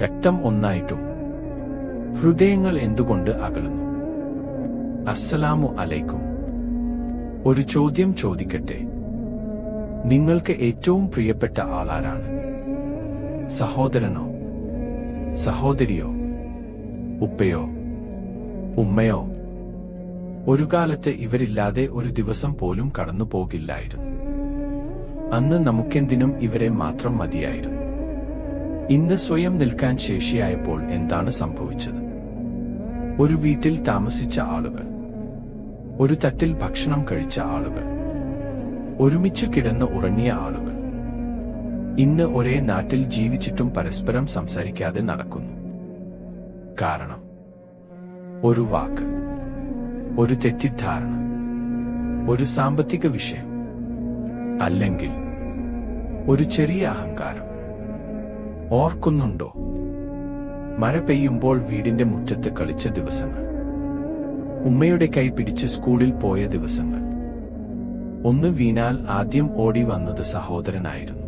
രക്തം ഒന്നായിട്ടും ഹൃദയങ്ങൾ എന്തുകൊണ്ട് അകലുന്നു? അസ്സലാമു അലൈക്കും. ഒരു ചോദ്യം ചോദിക്കട്ടെ. നിങ്ങൾക്ക് ഏറ്റവും പ്രിയപ്പെട്ട ആളാരാണ്? സഹോദരനോ, സഹോദരിയോ, ഉപ്പയോ, ഉമ്മയോ? ഒരു കാലത്ത് ഇവരില്ലാതെ ഒരു ദിവസം പോലും കടന്നു പോകില്ലായിരുന്നു. അന്ന് നമുക്കെന്തിനും ഇവരെ മാത്രം മതിയായിരുന്നു. ഇന്ന് സ്വയം നിൽക്കാൻ ശേഷിയായപ്പോൾ എന്താണ് സംഭവിച്ചത്? ഒരു വീട്ടിൽ താമസിച്ച ആളുകൾ, ഒരു തട്ടിൽ ഭക്ഷണം കഴിച്ച ആളുകൾ, ഒരുമിച്ചു കിടന്ന് ഉറങ്ങിയ ആളുകൾ ഇന്ന് ഒരേ നാട്ടിൽ ജീവിച്ചിട്ടും പരസ്പരം സംസാരിക്കാതെ നടക്കുന്നു. കാരണം ഒരു വാക്ക്, ഒരു തെറ്റിദ്ധാരണ, ഒരു സാമ്പത്തിക വിഷയം, അല്ലെങ്കിൽ ഒരു ചെറിയ അഹങ്കാരം. ഓർക്കുന്നുണ്ടോ? മഴ പെയ്യുമ്പോൾ വീടിന്റെ മുറ്റത്ത് കളിച്ച ദിവസങ്ങൾ, ഉമ്മയുടെ കൈ പിടിച്ച് സ്കൂളിൽ പോയ ദിവസങ്ങൾ. ഒന്ന് വീണാൽ ആദ്യം ഓടി വന്നത് സഹോദരനായിരുന്നു.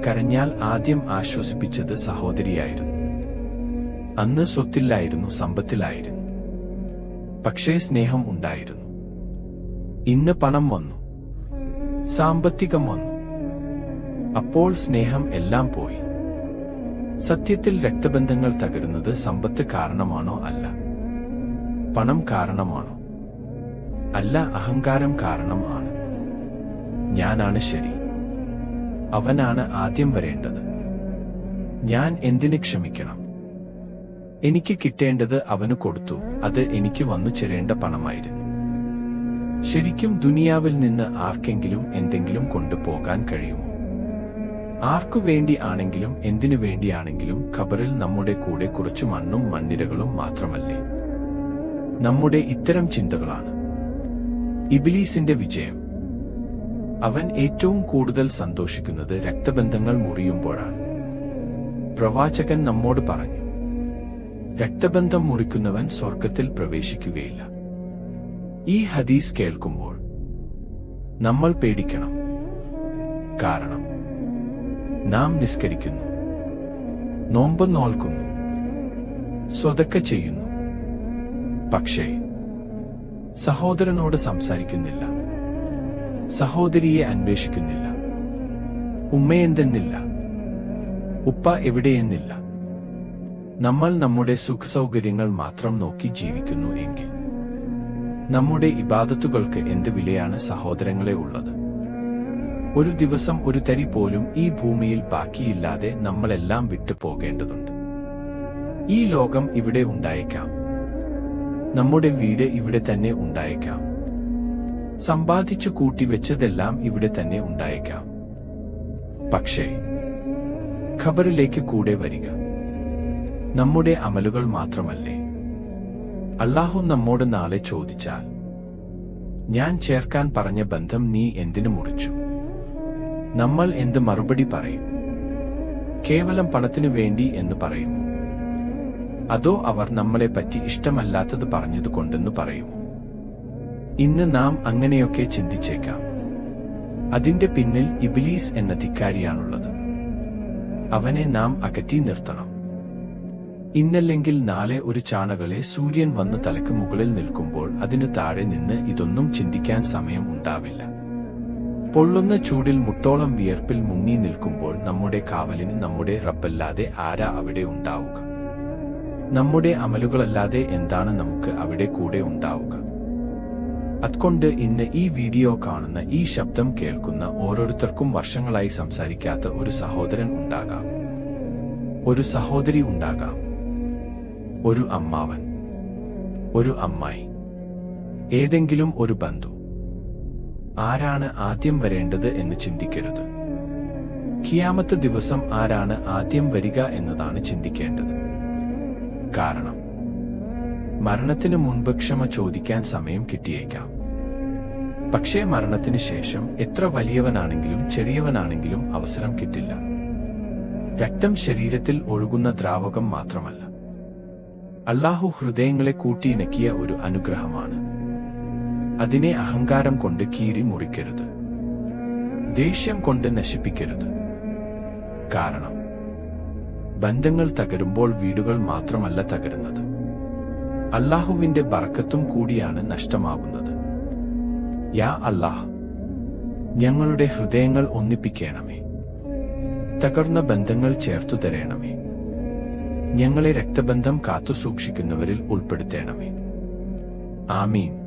കരഞ്ഞാൽ ആദ്യം ആശ്വസിപ്പിച്ചത് സഹോദരിയായിരുന്നു. അന്ന് സ്വത്തില്ലായിരുന്നു, സമ്പത്തിലായിരുന്നു, പക്ഷേ സ്നേഹം ഉണ്ടായിരുന്നു. ഇന്ന് പണം വന്നു, സാമ്പത്തികം വന്നു, അപ്പോൾ സ്നേഹം എല്ലാം പോയി. സത്യത്തിൽ രക്തബന്ധങ്ങൾ തകരുന്നത് സമ്പത്ത് കാരണമാണോ? അല്ല. പണം കാരണമാണോ? അല്ല, അഹങ്കാരം കാരണം ആണ്. ഞാനാണ് ശരി, അവനാണ് ആദ്യം വരേണ്ടത്, ഞാൻ എന്തിന് ക്ഷമിക്കണം? എനിക്ക് കിട്ടേണ്ടത് അവന് കൊടുത്തു, അത് എനിക്ക് വന്നു ചേരേണ്ട പണമായിരുന്നു. ശരിക്കും ദുനിയാവിൽ നിന്ന് ആർക്കെങ്കിലും എന്തെങ്കിലും കൊണ്ടുപോകാൻ കഴിയുമോ? ആർക്കു വേണ്ടി ആണെങ്കിലും എന്തിനു വേണ്ടിയാണെങ്കിലും ഖബറിൽ നമ്മുടെ കൂടെ കുറച്ചു മണ്ണും മണ്ണിരകളും മാത്രമല്ലേ? നമ്മുടെ ഇത്തരം ചിന്തകളാണ് ഇബ്ലീസിന്റെ വിജയം. അവൻ ഏറ്റവും കൂടുതൽ സന്തോഷിക്കുന്നത് രക്തബന്ധങ്ങൾ മുറിയുമ്പോഴാണ്. പ്രവാചകൻ നമ്മോട് പറഞ്ഞു, രക്തബന്ധം മുറിക്കുന്നവൻ സ്വർഗത്തിൽ പ്രവേശിക്കുകയില്ല. ഈ ഹദീസ് കേൾക്കുമ്പോൾ നമ്മൾ പേടിക്കണം. കാരണം നാം നിസ്കരിക്കുന്നു, നോമ്പ് നോൽക്കുന്നു, സ്വതക്ക ചെയ്യുന്നു, പക്ഷേ സഹോദരനോട് സംസാരിക്കുന്നില്ല, സഹോദരിയെ അന്വേഷിക്കുന്നില്ല, ഉമ്മയെന്തെന്നില്ല, ഉപ്പ എവിടെയെന്നില്ല. നമ്മൾ നമ്മുടെ സുഖസൗകര്യങ്ങൾ മാത്രം നോക്കി ജീവിക്കുന്നു എങ്കിൽ നമ്മുടെ ഇബാദത്തുകൾക്ക് എന്ത് വിലയാണ് സഹോദരങ്ങളെ ഉള്ളത്? ഒരു ദിവസം ഒരു തരി പോലും ഈ ഭൂമിയിൽ ബാക്കിയില്ലാതെ നമ്മളെല്ലാം വിട്ടു പോകേണ്ടതുണ്ട്. ഈ ലോകം ഇവിടെ ഉണ്ടായേക്കാം, നമ്മുടെ വീട് ഇവിടെ തന്നെ ഉണ്ടായേക്കാം, സമ്പാദിച്ചു കൂട്ടിവെച്ചതെല്ലാം ഇവിടെ തന്നെ ഉണ്ടായേക്കാം. പക്ഷേ ഖബറിലേക്ക് കൂടെ വരിക നമ്മുടെ അമലുകൾ മാത്രമല്ലേ? അല്ലാഹു നമ്മോട് നാളെ ചോദിച്ചാൽ, ഞാൻ ചേർക്കാൻ പറഞ്ഞ ബന്ധം നീ എന്തിനു മുറിച്ചു? നമ്മൾ എന്ത് മറുപടി പറയും? കേവലം പണത്തിനു വേണ്ടി എന്ന് പറയുമോ? അതോ അവർ നമ്മളെ പറ്റി ഇഷ്ടമല്ലാത്തത് പറഞ്ഞതുകൊണ്ടെന്ന് പറയുമോ? ഇന്ന് നാം അങ്ങനെയൊക്കെ ചിന്തിച്ചേക്കാം. അതിന്റെ പിന്നിൽ ഇബ്ലീസ് എന്ന ധിക്കാരിയാണുള്ളത്. അവനെ നാം അകറ്റി നിർത്തണം. ഇന്നല്ലെങ്കിൽ നാളെ ഒരു ചാണകളെ സൂര്യൻ വന്ന് തലക്ക് മുകളിൽ നിൽക്കുമ്പോൾ അതിനു താഴെ നിന്ന് ഇതൊന്നും ചിന്തിക്കാൻ സമയം ഉണ്ടാവില്ല. പൊള്ളുന്ന ചൂടിൽ മുട്ടോളം വിയർപ്പിൽ മുങ്ങി നിൽക്കുമ്പോൾ നമ്മുടെ കാവലിന് നമ്മുടെ റബ്ബല്ലാതെ ആരാ അവിടെ ഉണ്ടാവുക? നമ്മുടെ അമലുകളല്ലാതെ എന്താണ് നമുക്ക് അവിടെ കൂടെ ഉണ്ടാവുക? അതുകൊണ്ട് ഇന്ന് ഈ വീഡിയോ കാണുന്ന, ഈ ശബ്ദം കേൾക്കുന്ന ഓരോരുത്തർക്കും വർഷങ്ങളായി സംസാരിക്കാത്ത ഒരു സഹോദരൻ ഉണ്ടാകാം, ഒരു സഹോദരി ഉണ്ടാകാം, ഒരു അമ്മാവൻ, ഒരു അമ്മായി, ഏതെങ്കിലും ഒരു ബന്ധു. ആരാണ് ആദ്യം വരേണ്ടത് എന്ന് ചിന്തിക്കരുത്. ഖിയാമത്ത് ദിവസം ആരാണ് ആദ്യം വരിക എന്നതാണ് ചിന്തിക്കേണ്ടത്. കാരണം മരണത്തിന് മുൻപ് ക്ഷമ ചോദിക്കാൻ സമയം കിട്ടിയേക്കാം. പക്ഷേ മരണത്തിന് ശേഷം എത്ര വലിയവനാണെങ്കിലും ചെറിയവനാണെങ്കിലും അവസരം കിട്ടില്ല. രക്തം ശരീരത്തിൽ ഒഴുകുന്ന ദ്രാവകം മാത്രമല്ല, അല്ലാഹു ഹൃദയങ്ങളെ കൂട്ടിയിണക്കിയ ഒരു അനുഗ്രഹമാണ്. അതിനെ അഹങ്കാരം കൊണ്ട് കീറി മുറിക്കരുത്, ദേഷ്യം കൊണ്ട് നശിപ്പിക്കരുത്. കാരണം ബന്ധങ്ങൾ തകരുമ്പോൾ വീടുകൾ മാത്രമല്ല തകരുന്നത്, അല്ലാഹുവിന്റെ ബർക്കത്തും കൂടിയാണ് നഷ്ടമാകുന്നത്. യാ അല്ലാഹ്, ഞങ്ങളുടെ ഹൃദയങ്ങൾ ഒന്നിപ്പിക്കണമേ. തകർന്ന ബന്ധങ്ങൾ ചേർത്തു തരണമേ. ഞങ്ങളെ രക്തബന്ധം കാത്തു സൂക്ഷിക്കുന്നവരിൽ ഉൾപ്പെടുത്തണമേ. ആമീൻ.